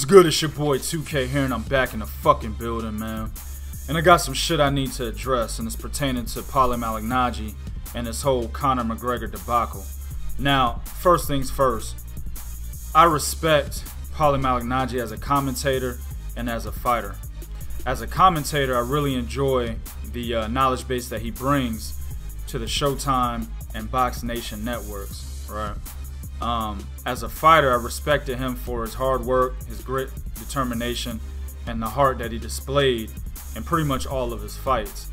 good? It's your boy 2K here, and I'm back in the fucking building, man. And I got some shit I need to address, and it's pertaining to Vasyl Malignaggi and this whole Conor McGregor debacle. Now, first things first, I respect Vasyl Malignaggi as a commentator and as a fighter. As a commentator, I really enjoy the knowledge base that he brings to the Showtime and Box Nation networks, right? As a fighter, I respected him for his hard work, his grit, determination, and the heart that he displayed in pretty much all of his fights.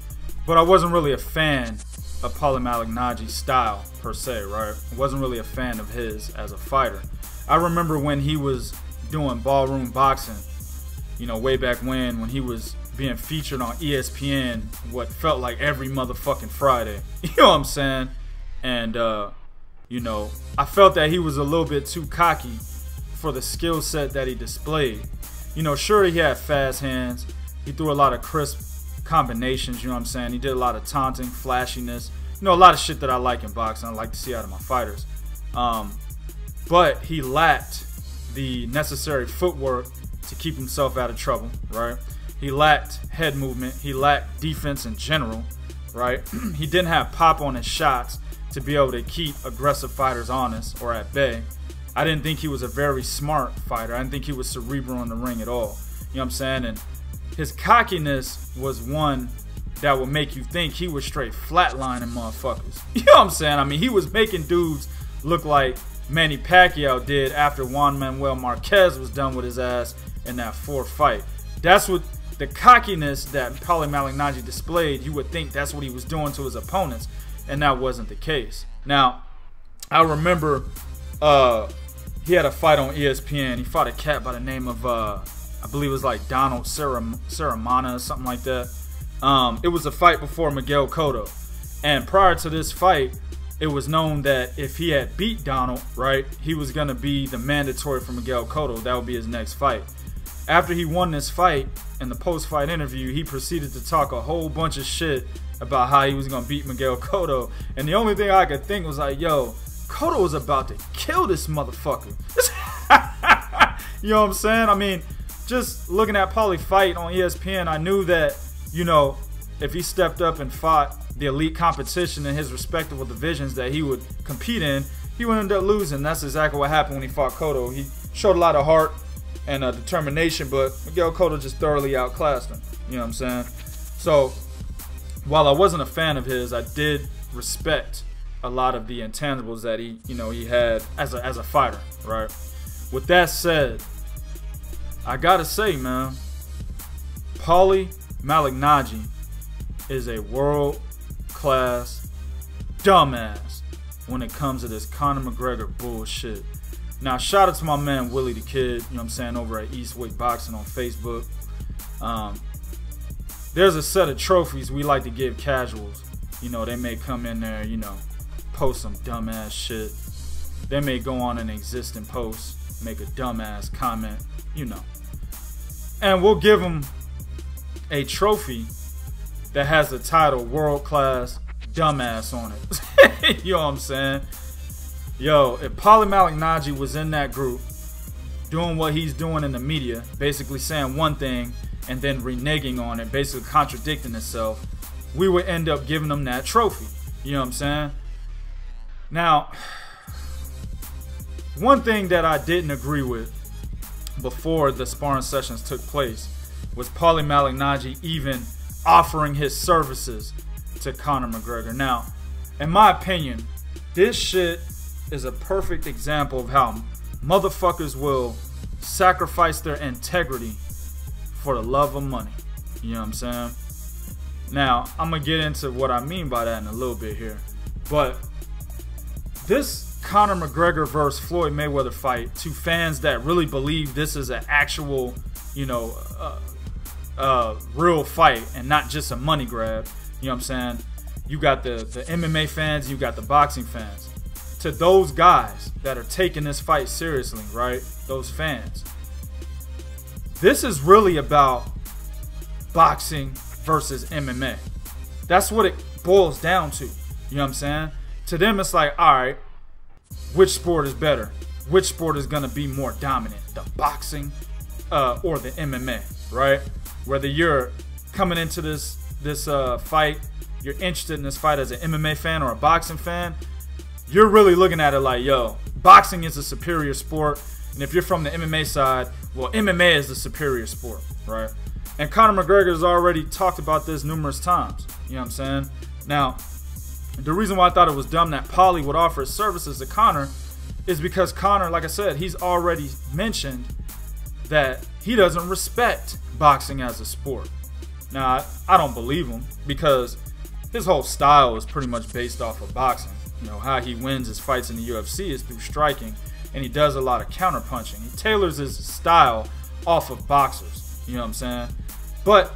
But I wasn't really a fan of Vasyl Malignaggi's style, per se, right? I wasn't really a fan of his as a fighter. I remember when he was doing ballroom boxing, you know, way back when he was being featured on ESPN what felt like every motherfucking Friday. You know what I'm saying? And, you know, I felt that he was a little bit too cocky for the skill set that he displayed. You know, sure, he had fast hands. He threw a lot of crisp combinations, you know what I'm saying? He did a lot of taunting, flashiness. You know, a lot of shit that I like in boxing, I like to see out of my fighters. But he lacked the necessary footwork to keep himself out of trouble, right? He lacked head movement. He lacked defense in general, right? He didn't have pop on his shots to be able to keep aggressive fighters honest or at bay. I didn't think he was a very smart fighter. I didn't think he was cerebral in the ring at all. You know what I'm saying? And his cockiness was one that would make you think he was straight flatlining motherfuckers. You know what I'm saying? I mean, he was making dudes look like Manny Pacquiao did after Juan Manuel Marquez was done with his ass in that fourth fight. That's what the cockiness that Vasyl Malignaggi displayed, you would think that's what he was doing to his opponents, and that wasn't the case. Now, I remember he had a fight on ESPN. He fought a cat by the name of, I believe it was like Donald Ceramana or something like that. It was a fight before Miguel Cotto. And prior to this fight, it was known that if he had beat Donald, right, he was going to be the mandatory for Miguel Cotto. That would be his next fight. After he won this fight, in the post-fight interview, he proceeded to talk a whole bunch of shit about how he was going to beat Miguel Cotto. And the only thing I could think was like, yo, Cotto was about to kill this motherfucker. You know what I'm saying? I mean, just looking at Paulie fight on ESPN, I knew that, you know, if he stepped up and fought the elite competition in his respectable divisions that he would compete in, he would end up losing. That's exactly what happened when he fought Cotto. He showed a lot of heart and determination, but Miguel Cotto just thoroughly outclassed him. You know what I'm saying? So, while I wasn't a fan of his, I did respect a lot of the intangibles that he, you know, he had as a fighter, right? With that said, I gotta say, man, Vasyl Malignaggi is a world-class dumbass when it comes to this Conor McGregor bullshit. Now, shout out to my man Willie the Kid, you know what I'm saying, over at Eastwick Boxing on Facebook. There's a set of trophies we like to give casuals. You know, they may come in there, you know, post some dumbass shit. They may go on an existing post, make a dumbass comment, you know. And we'll give them a trophy that has the title World Class Dumbass on it. You know what I'm saying? Yo, if Vasyl Malignaggi was in that group doing what he's doing in the media, basically saying one thing and then reneging on it, basically contradicting himself, we would end up giving him that trophy. You know what I'm saying? Now, one thing that I didn't agree with before the sparring sessions took place was Vasyl Malignaggi even offering his services to Conor McGregor. Now, in my opinion, this shit is a perfect example of how motherfuckers will sacrifice their integrity for the love of money. You know what I'm saying? Now, I'm going to get into what I mean by that in a little bit here. But this Conor McGregor versus Floyd Mayweather fight, to fans that really believe this is an actual, you know, real fight and not just a money grab, you know what I'm saying? You got the MMA fans, you got the boxing fans. To those guys that are taking this fight seriously, right? Those fans. This is really about boxing versus MMA. That's what it boils down to. You know what I'm saying? To them, it's like, all right, which sport is better? Which sport is going to be more dominant? The boxing or the MMA, right? Whether you're coming into this fight, you're interested in this fight as an MMA fan or a boxing fan, you're really looking at it like, yo, boxing is a superior sport. And if you're from the MMA side, well, MMA is the superior sport, right? And Conor McGregor has already talked about this numerous times. You know what I'm saying? Now, the reason why I thought it was dumb that Paulie would offer his services to Conor is because Conor, like I said, he's already mentioned that he doesn't respect boxing as a sport. Now, I don't believe him because his whole style is pretty much based off of boxing. You know, how he wins his fights in the UFC is through striking, and he does a lot of counter punching. He tailors his style off of boxers. You know what I'm saying? But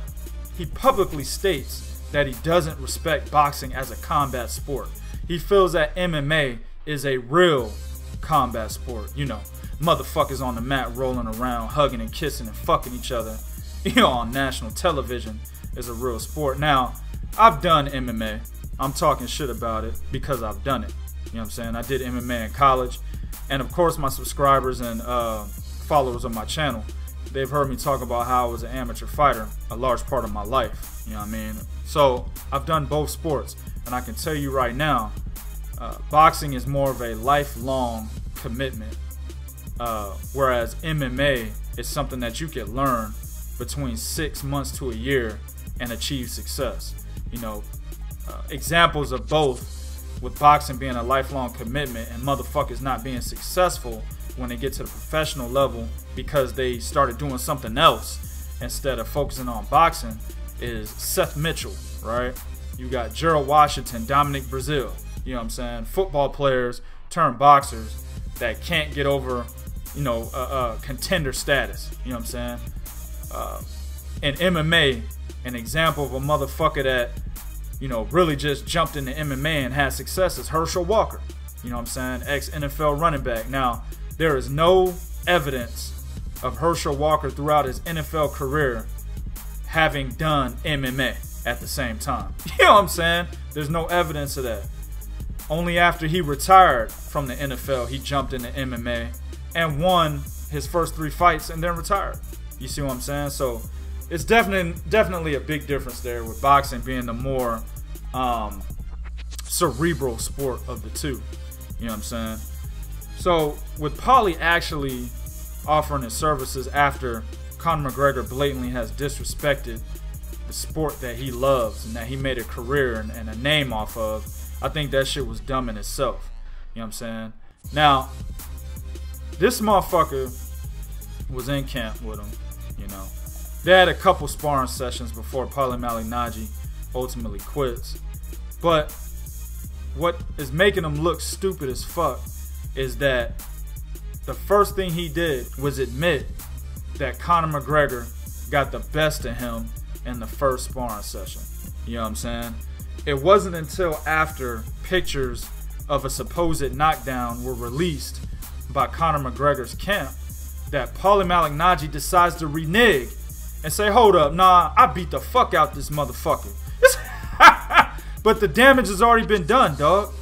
he publicly states that he doesn't respect boxing as a combat sport. He feels that MMA is a real combat sport. You know, motherfuckers on the mat rolling around, hugging and kissing and fucking each other, you know, on national television is a real sport. Now, I've done MMA. I'm talking shit about it because I've done it. You know what I'm saying? I did MMA in college. And of course, my subscribers and followers of my channel, they've heard me talk about how I was an amateur fighter a large part of my life. You know what I mean? So I've done both sports. And I can tell you right now, boxing is more of a lifelong commitment. Whereas MMA is something that you can learn between 6 months to a year and achieve success. You know, examples of both, with boxing being a lifelong commitment and motherfuckers not being successful when they get to the professional level because they started doing something else instead of focusing on boxing, is Seth Mitchell, right? You got Gerald Washington, Dominic Brazil, you know what I'm saying? Football players turned boxers that can't get over, you know, contender status, you know what I'm saying? In MMA, an example of a motherfucker that, you know, really just jumped into MMA and had success is Herschel Walker. You know what I'm saying? Ex-NFL running back. Now, there is no evidence of Herschel Walker throughout his NFL career having done MMA at the same time. You know what I'm saying? There's no evidence of that. Only after he retired from the NFL, he jumped into MMA and won his first 3 fights and then retired. You see what I'm saying? So it's definitely a big difference there, with boxing being the more cerebral sport of the two. You know what I'm saying? So with Paulie actually offering his services after Conor McGregor blatantly has disrespected the sport that he loves and that he made a career and a name off of, I think that shit was dumb in itself. You know what I'm saying? Now, this motherfucker was in camp with him, you know. They had a couple sparring sessions before Paulie Malignaggi ultimately quits. But what is making him look stupid as fuck is that the first thing he did was admit that Conor McGregor got the best of him in the first sparring session. You know what I'm saying? It wasn't until after pictures of a supposed knockdown were released by Conor McGregor's camp that Paulie Malignaggi decides to renege and say, hold up, nah, I beat the fuck out this motherfucker. But the damage has already been done, dog.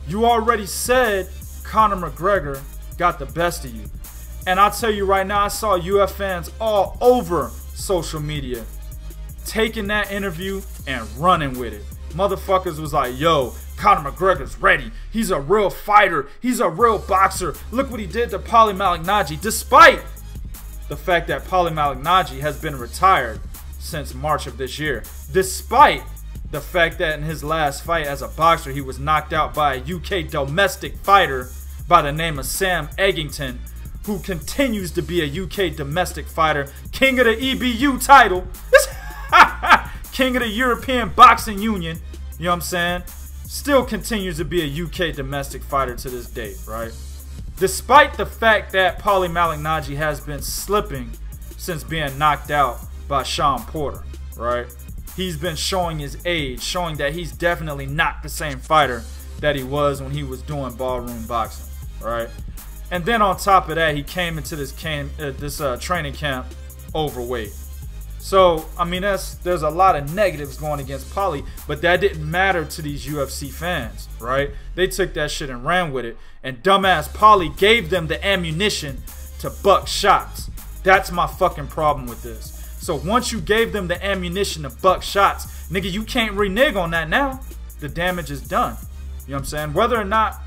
You already said Conor McGregor got the best of you. And I'll tell you right now, I saw UF fans all over social media taking that interview and running with it. Motherfuckers was like, yo, Conor McGregor's ready. He's a real fighter. He's a real boxer. Look what he did to Paulie Malignaggi, despite the fact that Paulie Malignaggi has been retired since March of this year. Despite the fact that in his last fight as a boxer, he was knocked out by a UK domestic fighter by the name of Sam Eggington, who continues to be a UK domestic fighter, king of the EBU title, king of the European Boxing Union, you know what I'm saying? Still continues to be a UK domestic fighter to this date, right? Despite the fact that Paulie Malignaggi has been slipping since being knocked out by Sean Porter, right? He's been showing his age, showing that he's definitely not the same fighter that he was when he was doing ballroom boxing, right? And then on top of that, he came into this training camp overweight. So, I mean, there's a lot of negatives going against Paulie, but that didn't matter to these UFC fans, right? They took that shit and ran with it, and dumbass Paulie gave them the ammunition to buck shots. That's my fucking problem with this. So once you gave them the ammunition to buck shots, nigga, you can't renege on that now. The damage is done. You know what I'm saying? Whether or not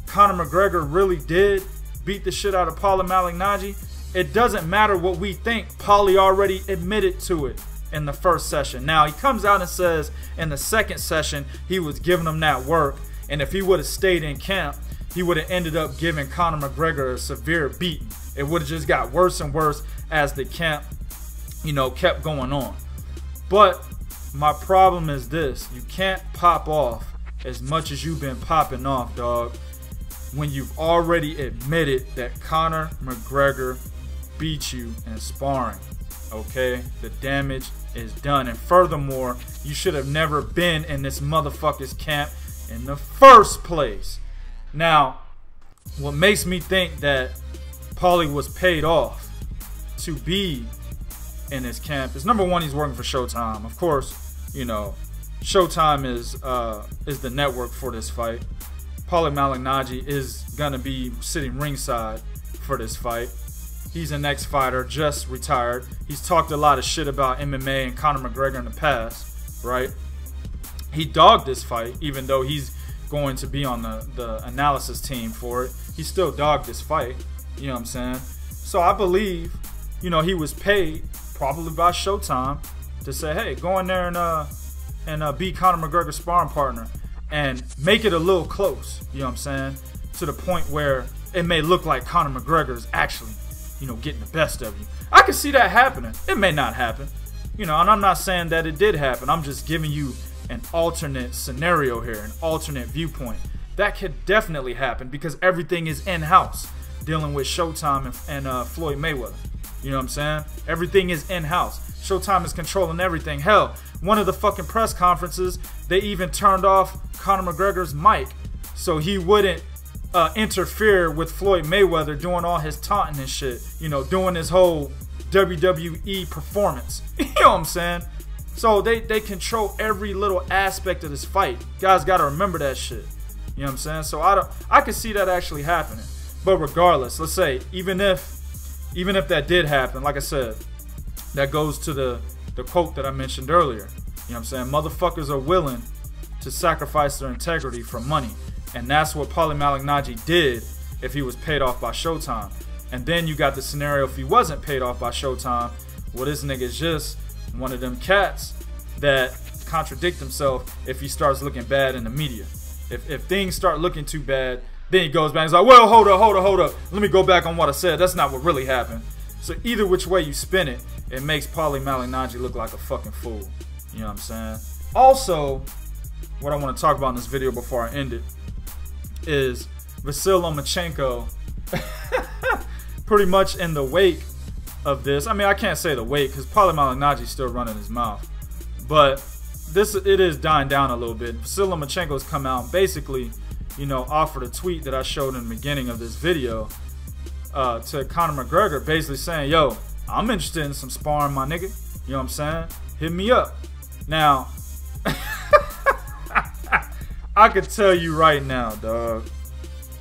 Conor McGregor really did beat the shit out of Paulie Malignaggi, it doesn't matter what we think. Paulie already admitted to it in the first session. Now, he comes out and says in the second session he was giving him that work, and if he would have stayed in camp, he would have ended up giving Conor McGregor a severe beating. It would have just got worse and worse as the camp, you know, kept going on. But my problem is this: you can't pop off as much as you've been popping off, dog, when you've already admitted that Conor McGregor beat you in sparring. Okay, the damage is done. And furthermore, you should have never been in this motherfucker's camp in the first place. Now, what makes me think that Paulie was paid off to be in his camp is, number one, he's working for Showtime. Of course, you know, Showtime is the network for this fight. Paulie Malignaggi is gonna be sitting ringside for this fight. He's an ex-fighter, just retired. He's talked a lot of shit about MMA and Conor McGregor in the past, right? He dogged this fight, even though he's going to be on the analysis team for it. He still dogged this fight, you know what I'm saying? So I believe, you know, he was paid probably by Showtime to say, hey, go in there and be Conor McGregor's sparring partner and make it a little close, you know what I'm saying? To the point where it may look like Conor McGregor is actually, you know, getting the best of you. I can see that happening. It may not happen, you know, and I'm not saying that it did happen. I'm just giving you an alternate scenario here, an alternate viewpoint. That could definitely happen because everything is in-house dealing with Showtime and Floyd Mayweather. You know what I'm saying? Everything is in-house. Showtime is controlling everything. Hell, one of the fucking press conferences, they even turned off Conor McGregor's mic so he wouldn't interfere with Floyd Mayweather doing all his taunting and shit. You know, doing his whole WWE performance. You know what I'm saying? So they control every little aspect of this fight. Guys gotta remember that shit. You know what I'm saying? So I can see that actually happening. But regardless, let's say even if that did happen, like I said, that goes to the quote that I mentioned earlier. You know what I'm saying? Motherfuckers are willing to sacrifice their integrity for money. And that's what Paulie Malignaggi did if he was paid off by Showtime. And then you got the scenario if he wasn't paid off by Showtime. Well, this nigga's just one of them cats that contradict himself if he starts looking bad in the media. If things start looking too bad, then he goes back and he's like, well, hold up. Let me go back on what I said. That's not what really happened. So either which way you spin it, it makes Paulie Malignaggi look like a fucking fool. You know what I'm saying? Also, what I want to talk about in this video before I end it is Vasyl Lomachenko pretty much in the wake of this. I mean, I can't say the wake because Paulie Malignaggi is still running his mouth. But it is dying down a little bit. Vasyl Lomachenko has come out and basically, you know, offered a tweet that I showed in the beginning of this video to Conor McGregor, basically saying, yo, I'm interested in some sparring, my nigga. You know what I'm saying? Hit me up. Now, I could tell you right now, dog,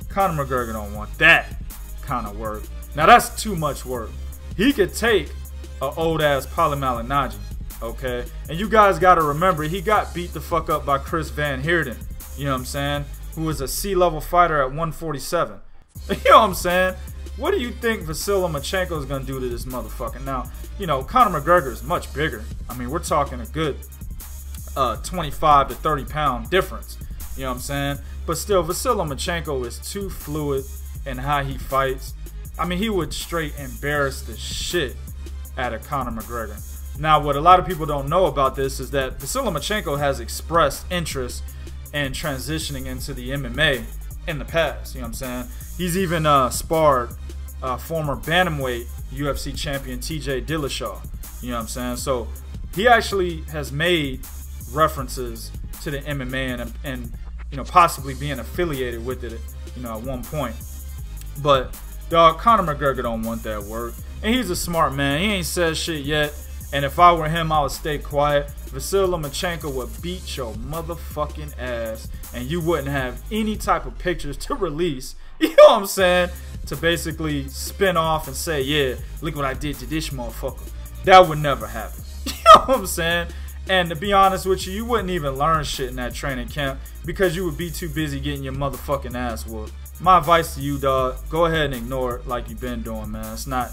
Conor McGregor don't want that kind of work. Now, that's too much work. He could take an old-ass Paulie Malignaggi, okay? And you guys got to remember, he got beat the fuck up by Chris Van Heerden, you know what I'm saying, who is a C-level fighter at 147. You know what I'm saying? What do you think Vasyl Lomachenko is going to do to this motherfucker? Now, you know, Conor McGregor is much bigger. I mean, we're talking a good 25 to 30 pound difference. You know what I'm saying? But still, Vasyl Lomachenko is too fluid in how he fights. I mean, he would straight embarrass the shit out of Conor McGregor. Now, what a lot of people don't know about this is that Vasyl Lomachenko has expressed interest in transitioning into the MMA in the past. You know what I'm saying? He's even sparred former bantamweight UFC champion TJ Dillashaw. You know what I'm saying? So he actually has made references to the MMA and you know, possibly being affiliated with it, you know, at one point. But dog, Conor McGregor don't want that work, and he's a smart man. He ain't said shit yet. And if I were him, I would stay quiet. Vasyl Lomachenko would beat your motherfucking ass, and you wouldn't have any type of pictures to release. You know what I'm saying? to basically spin off and say, yeah, look what I did to this motherfucker. That would never happen. You know what I'm saying? And to be honest with you, you wouldn't even learn shit in that training camp because you would be too busy getting your motherfucking ass whooped. My advice to you, dog, go ahead and ignore it like you've been doing, man. It's not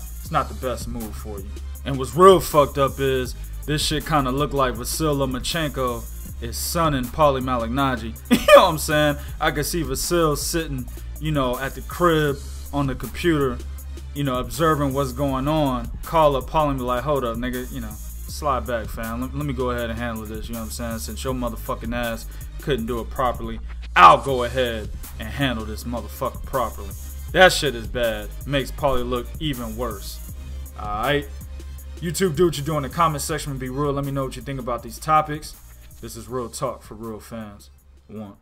the best move for you. And what's real fucked up is this shit kind of look like Vasyl Lomachenko is sonning Paulie Malignaggi. You know what I'm saying? I could see Vasyl sitting, you know, at the crib on the computer, you know, observing what's going on. Call up Paulie and be like, hold up, nigga, you know, slide back, fam. Let me go ahead and handle this, you know what I'm saying? Since your motherfucking ass couldn't do it properly, I'll go ahead and handle this motherfucker properly. That shit is bad. Makes Paulie look even worse. Alright? YouTube, do what you do in the comment section and be real. Let me know what you think about these topics. This is real talk for real fans. 1.